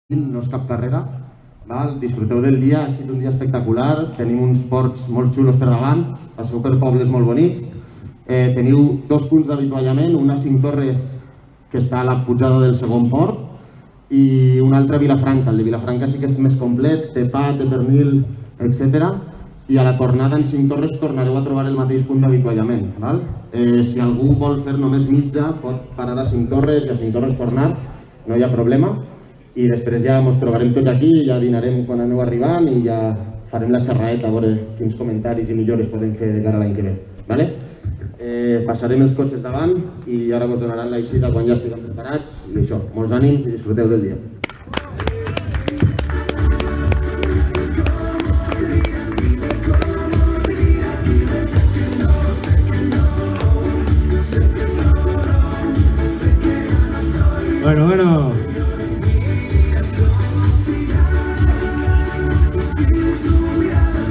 no és cap carrera, disfruteu del dia, ha estat un dia espectacular, tenim uns ports molt xulos per davant, passeu per pobles molt bonics, teniu 2 punts d'avituallament, una a Cinc Torres, que està a la pujada del segon port, i un altre a Vilafranca. El de Vilafranca sí que és més complet, té pa, té pernil, etc. I a la tornada en Cinc Torres tornareu a trobar el mateix punt d'avituallament. Si algú vol fer només mitja, pot parar a Cinc Torres i a Cinc Torres tornar, no hi ha problema. I després ja ens trobarem tots aquí, ja dinarem quan aneu arribant i ja farem la xerraeta a veure quins comentaris i millores podem fer de cara a l'any que ve. Passarem els cotxes davant i ara us donaran l'eixida quan ja estiguem preparats i això, molts ànims i disfruteu del dia. Bueno.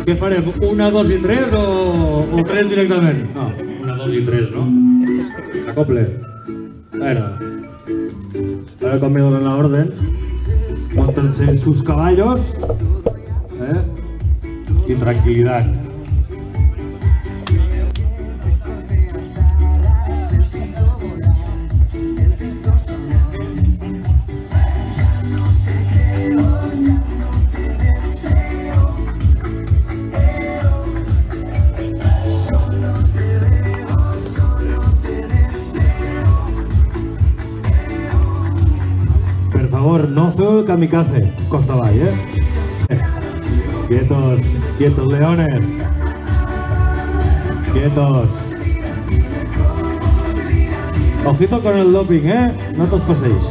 Què farem? 1, 2 i 3 o 3 directament? No, 1, 2 i 3, no? S'acople. Bueno. A ver com me donen la orden. Móntense en sus caballos. Y tranquilidad. No fue el kamikaze, costa abajo, Quietos, leones. Quietos. Ojito con el doping, no os paséis.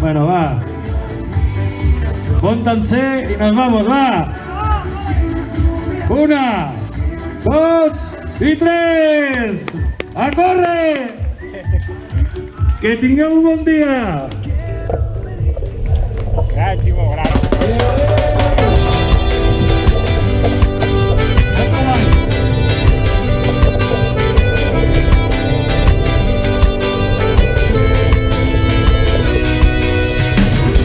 Bueno, va. Póntanse y nos vamos, va. 1, 2 y 3. ¡A correr! Que tingueu un bon dia! Gràcies, bravo!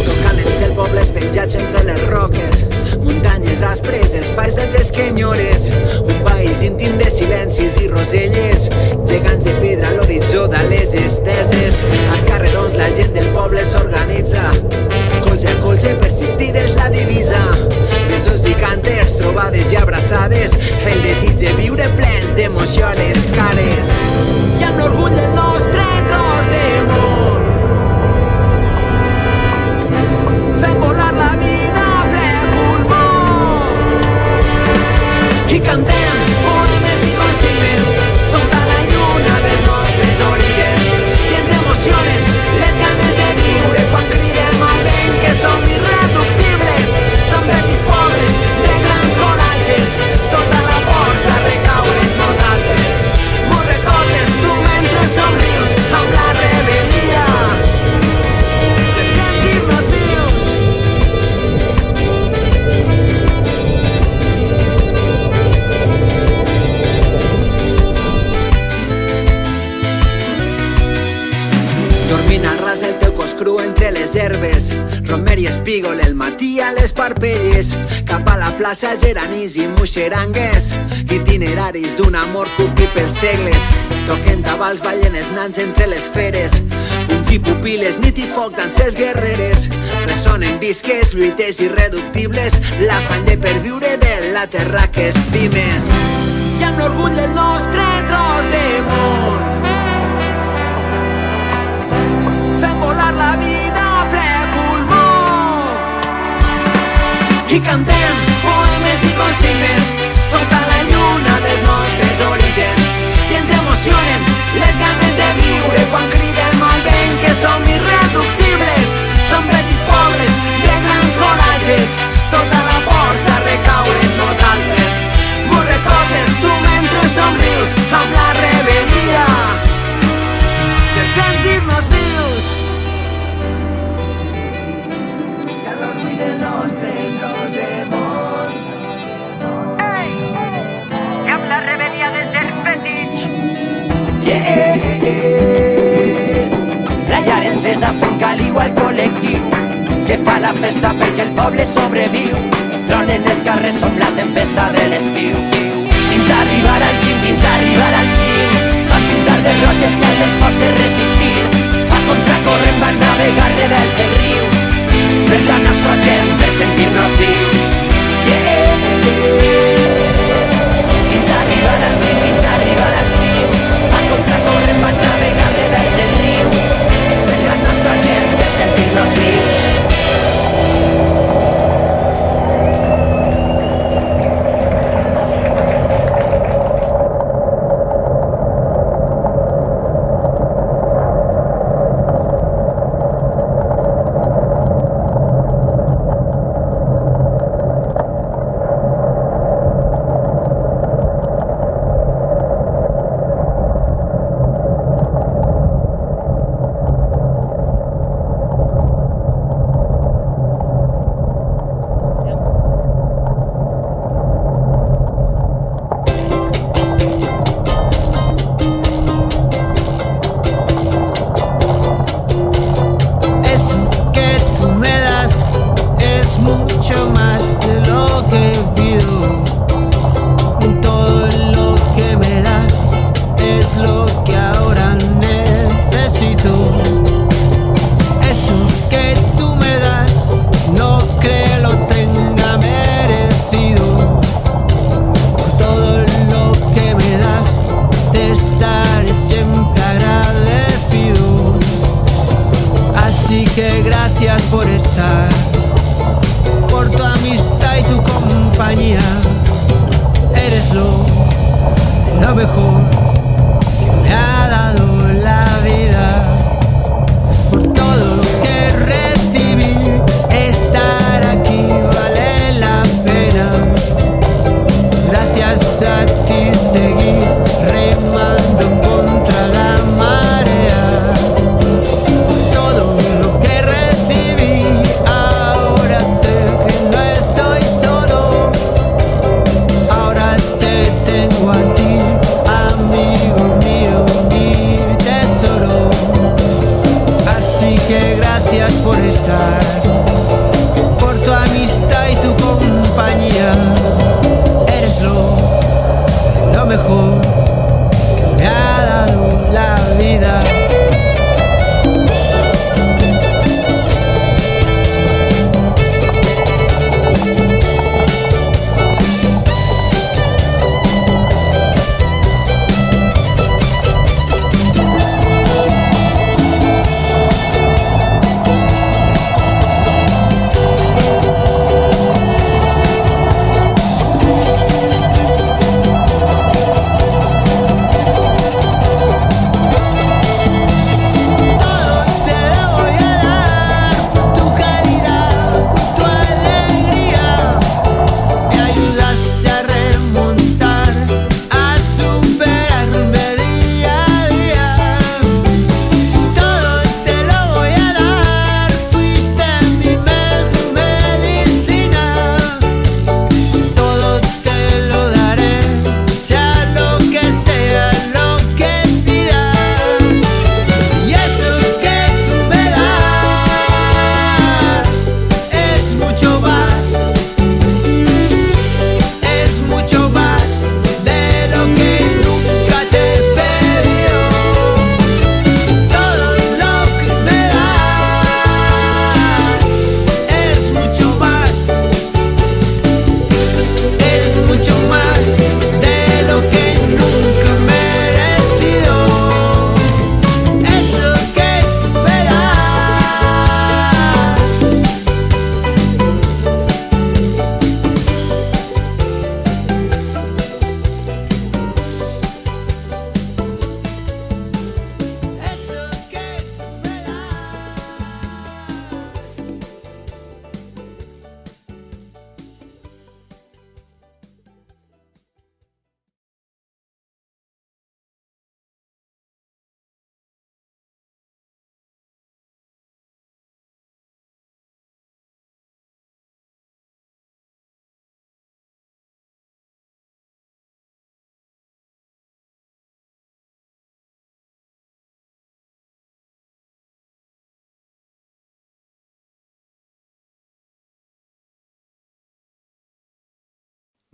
Tocant el cel pobles penjats entre les roques, muntanyes aspres, paisatges que enyores, un país íntim de silencis i roselles, gegants de pedra a l'horitzó de les esteses. Als carrerons la gent del poble s'organitza, colze a colze persistir és la divisa. Besos i cànters, trobades i abraçades, el desig de viure plens d'emoció a les cares. I amb l'orgull del nostre tros de món fem volar la vida a ple pulmó i cantem poemes i consignes sota la lluna dels nostres orígens i ens emocionen les ganes de viure quan cridem al vent que som irreductibles, som petits pobles de grans coratges, tota la força recau en nosaltres. M'ho recordes tu mentre somrius amb la rebel·lia de sentir-nos vius. Dormint al ras el teu cos cru entre les herbes, romer i espígol el matí a les parpelles, cap a la plaça geranís i muixerangues, itineraris d'un amor curtit pels segles, toquen tabals, ballen els nans entre les feres, punys i pupil·les, nit i foc, danses guerreres, ressonen visques, lluites irreductibles, l'afany de perviure de la terra que estimes. I amb l'orgull del nostre tros de món fem volar la vida a ple pulmó i cantem poemes i consignes sota la lluna dels nostres orígens i ens emocionen les ganes de viure quan cridem al vent que som irreductibles, som petits pobles de grans coratges, tota la força recau en nosaltres. M'ho recordes tu mentre somrius amb la rebel·lia de sentir-nos vius. I a l'orgull del nostre tros de món. I amb la rebel·lia de ser petits. La llar Carles és a Funcaliu al col·lectiu que fa la festa perquè el poble sobreviu. Tronen els carrers, som la tempesta de l'estiu. Fins a arribar al cim, fins a arribar al cim, van pintar de roig el cel dels pots per resistir. A contracorrent van navegar rebels el riu, per la nostra gent, per sentir-nos vius. Fins a arribar al cim, fins a arribar al cim, a contracorrent van navegar rebels el riu, per la nostra gent, per sentir-nos vius.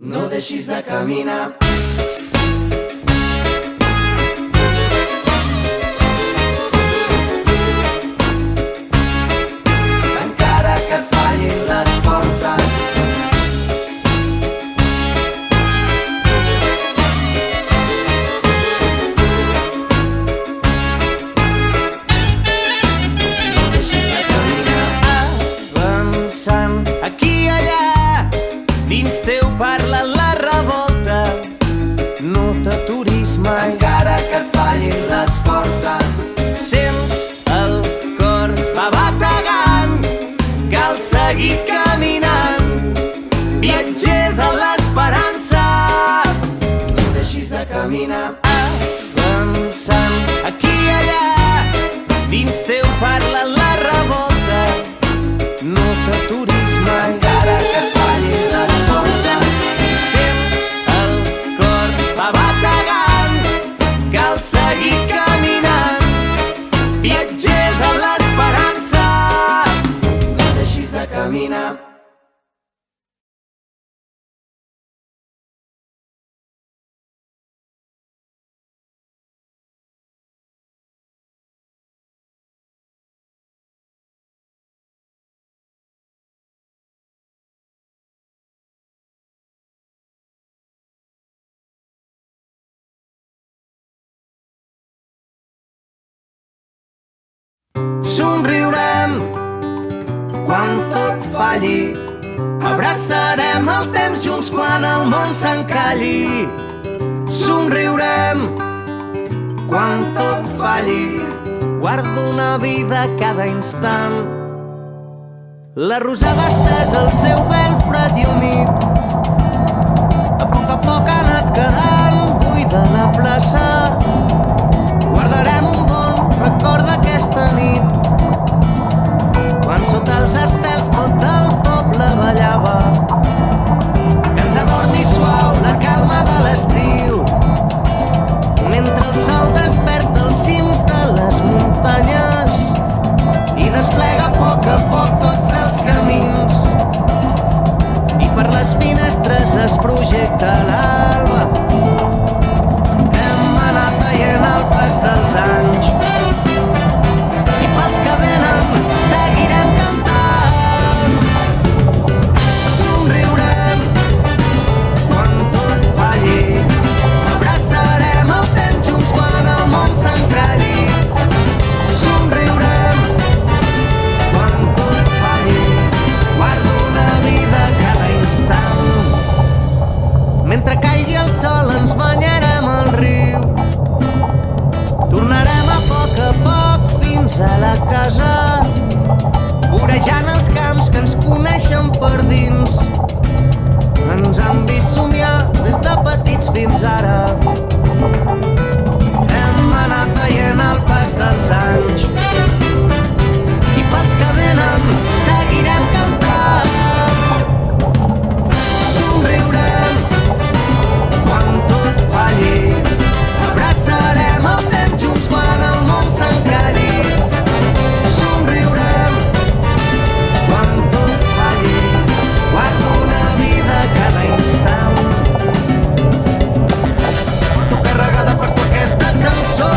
No deixis de caminar. Encara que et fallin les forces. No deixis de caminar. Avançant aquí i allà, dins teu parla la revolta. No t'aturis mai. Encara que et fallin les forces. Sents el cor va bategant. Cal seguir caminant. Viatger de l'esperança. No deixis de caminar. Avançant aquí i allà, dins teu parla la revolta. No t'aturis mai. Encara que et fallin les forces. Sents el cor va bategant. Cal seguir caminant. Viatger de l'esperança. No deixis de caminar. Somriurem quan tot falli. Abraçarem el temps junts quan el món s'encalli. Somriurem quan tot falli. Guardo una vida cada instant. La rosada estesa al seu vel fred i humit. A poc ha anat quedant buida la plaça. Guardarem un bon record d'aquesta nit, quan sota els estels tot el poble ballava. Que ens adormi suau la calma de l'estiu, mentre el sol desperta els cims de les muntanyes i desplega a poc tots els camins. I per les finestres es projecta l'alba. Hem anat veient el pas dels anys i pels que venen seguirem cantant. Somriurem quan tot falli. Abraçarem el temps junts quan el món s'encalli. Somriurem quan tot falli. Guardo una vida cada instant. Mentre caigui el sol ens banyarem al riu. Tornarem a poc fins a la casa, vorejant els camps que ens coneixen per dins. Ens han vist somiar des de petits fins ara. Hem anat veient el pas dels anys i pels que venen seguirem cantant. Somriurem quan tot falli. Abraçarem el temps junts quan el món s'encalli. Somriurem quan tot falli. Guardo una vida cada instant. Porto carregada per tu aquesta cançó.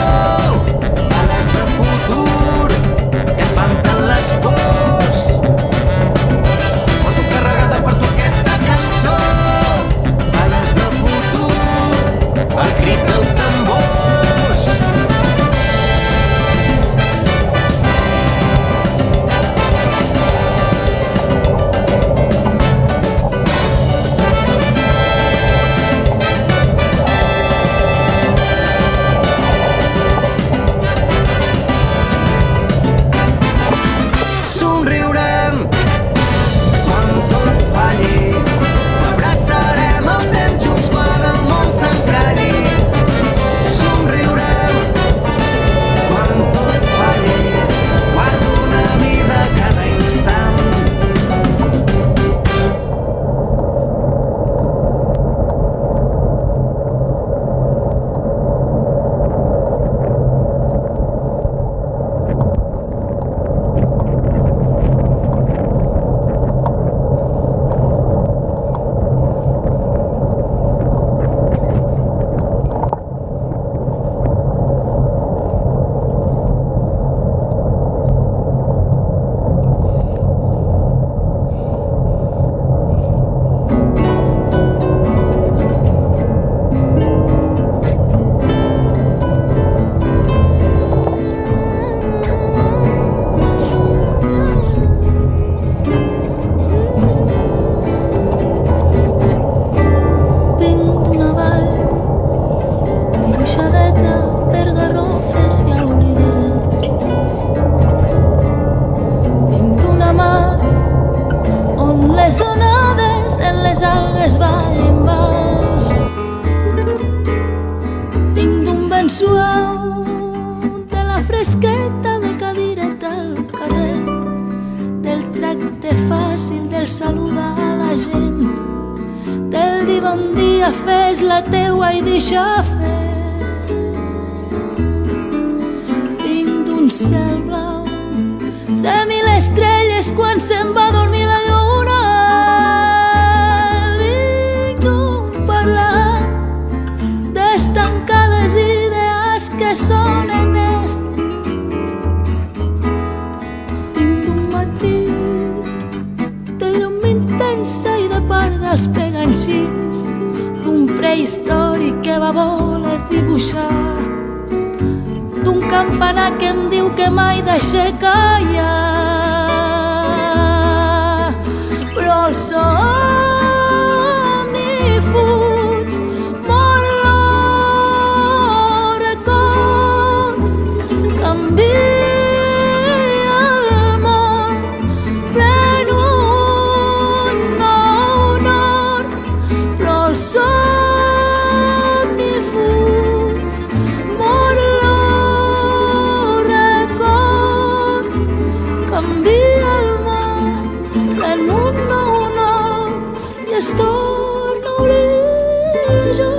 saludar la gent, del dir bon dia, fes la teua i deixa fer. Vinc d'un cel blau de 1000 estrelles quan se'n va dormir la lluna. Vinc d'un parlar d'estancades idees que són enes. Vinc d'un matí de llum intensa i de part dels peganxins, d'un prehistòric que va voler dibuixar, d'un campanar que em diu que mai deixe callar. Però el somni fuig, molt el record, canvia el món, pren un nou nord. Però el somni fuig, mor el record, canvia el món, pren un nou nord i es torna a obrir el joc.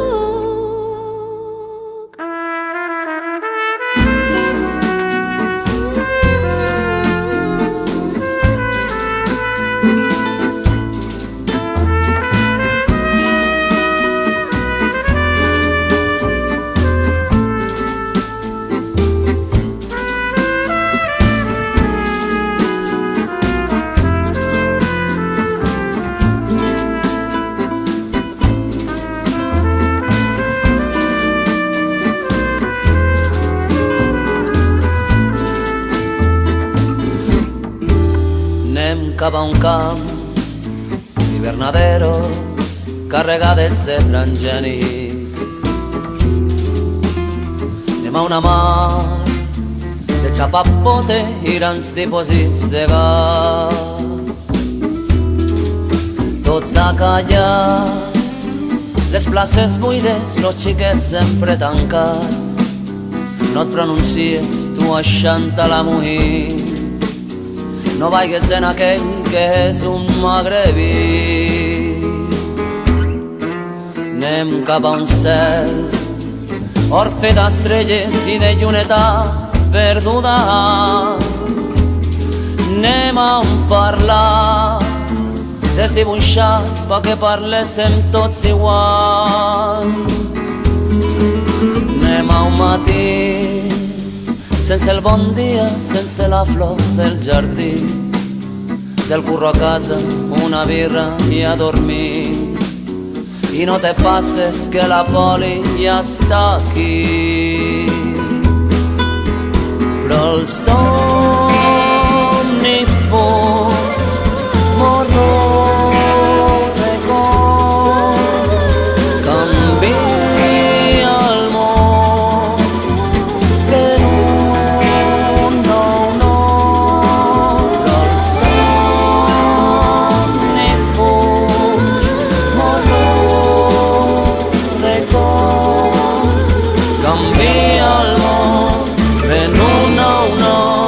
Anem cap a un camp d'hivernaderos carregades de transgènics. Anem a una mar de xapapote i grans dipòsits de gas. Tots a callar, les places buides, los xiquets sempre tancats. No et pronuncies, tu aixanta la muir. No vaigues en aquell que és un magrebí. Anem cap a un cel orfe d'estrelles i de lluneta perduda. Anem a un parlar desdibuixat perquè parléssim tots igual. Anem a un matí sense el bon dia, sense la flor del jardí, del curro a casa, una birra i a dormir. I no te passes que la poli ja està aquí. Però el somni fos morro record, canvia el món per un nou nord. Però el somni fos morro record, canvia el món per un nou nord.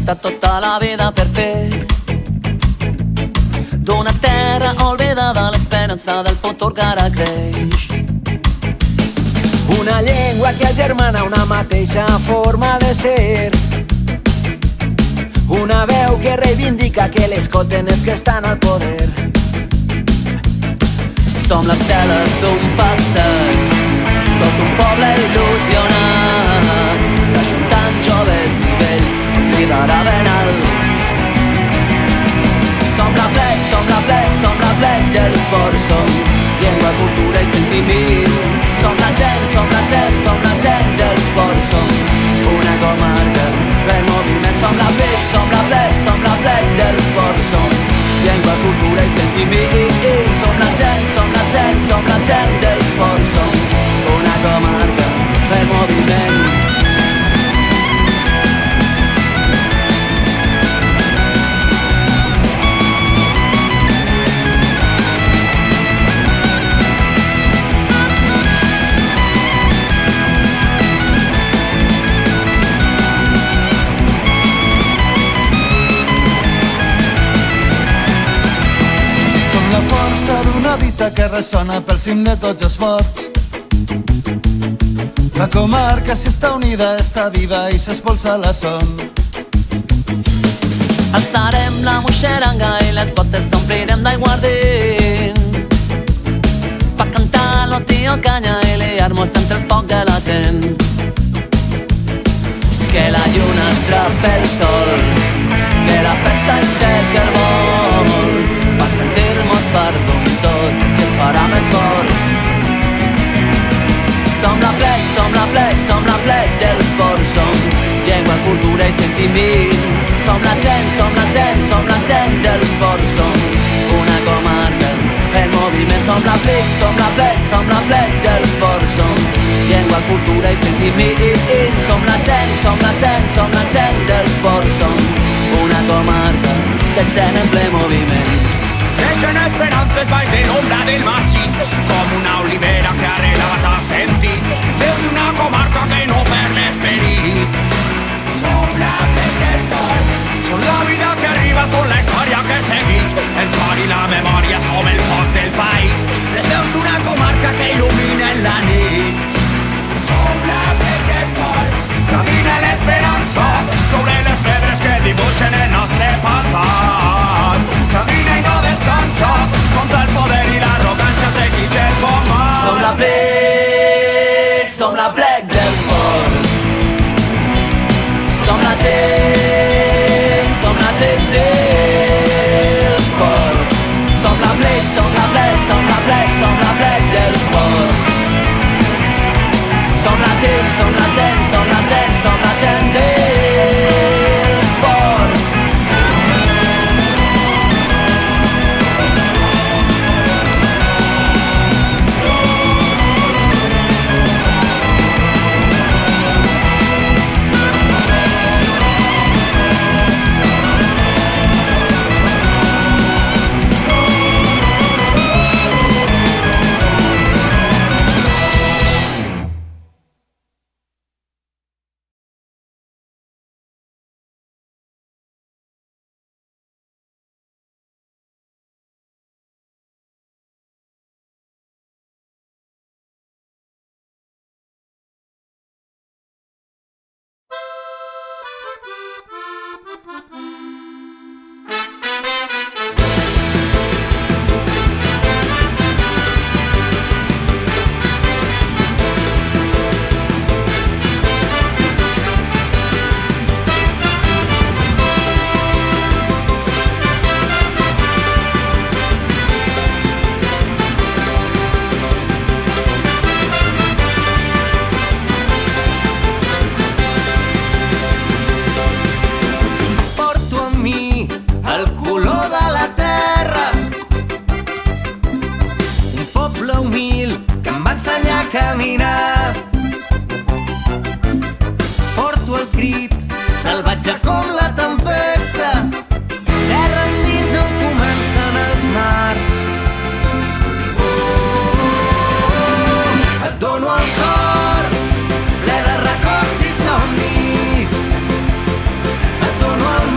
lluitat tota la vida per fer d'una terra oblidada l'esperança del futur que ara creix. Una llengua que agermana una mateixa forma de ser, una veu que reivindica que l'escolten els que estan al poder. Som les teles d'un passat, tot un poble il·lusionat, ajuntant joves i vells, cridar ben alt. Som la plec, som la plec, som la plec de l'esport, som llengua, cultura i sentiment. Som la gent, som la gent, som la gent de l'esport, som una comarca del moviment. Som la plec, som la plec, som la plec de l'esport, som llengua, cultura i sentiment. Som la gent, som la gent, som la gent de l'esport, som una comarca del moviment. La força d'una dita que ressona pel cim de tots els forts. La comarca, si està unida, està viva i s'espolsa la son. Alçarem la moixeranga i les botes s'omplirem d'aiguardent pa cantar lo tio canya i liar-nos entre el foc de la gent. Que la lluna atrapa el sol, que la festa aixeca el vol, va sentir-nos part d'un tot que ens farà més forts. Som la plec, som la plec, som la plec de l'esport, som llengua, cultura i sentiment. Som la gent, som la gent, som la gent de l'esport, som una comarca en moviment. Som la plec, som la plec, som la plec de l'esport, som llengua, cultura i sentiment. Som la gent, som la gent, som la gent de l'esport, som una comarca de gent en ple moviment. Creixen esperances baix de l'ombra del marxit, com una olivera que ha relat a sentit, veu d'una comarca que no perd l'esperit. Som la gent que estem, som la vida que arriba, som la història que seguix, el cor i la memòria som el foc del país, les veus d'una comarca que il·luminen la nit. Som la gent que estem, camina l'esperança sobre les pedres que dibuixen el nostre passat. Camina i no descansa contra el poder i l'arrogància, seguix el combat. Som la plec del sport, som la gent del sport. Som la plec, som la plec, som la plec, som la plec del sport. Som la gent, som la gent, som la gent, som la gent del sport. caminar. Porto el crit, salvatge com la tempesta, terra endins on comencen els mars. Et dono el cor, ple de records i somnis. Et dono el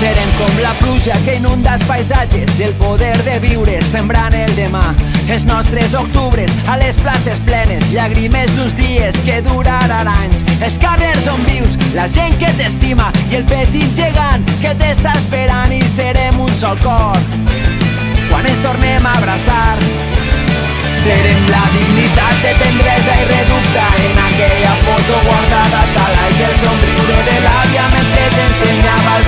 Serem com la pluja que inunda els paisatges, el poder de viure sembrant el demà. Els nostres octubres a les places plenes, llàgrimes d'uns dies que duraran anys. Els carrers són vius, la gent que t'estima i el petit gegant que t'està esperant, i serem un sol cor quan ens tornem a abraçar. Serem la dignitat de tendresa i reducta en aquella foto guardada al calaix, el somriure de l'àvia mentre t'ensenyava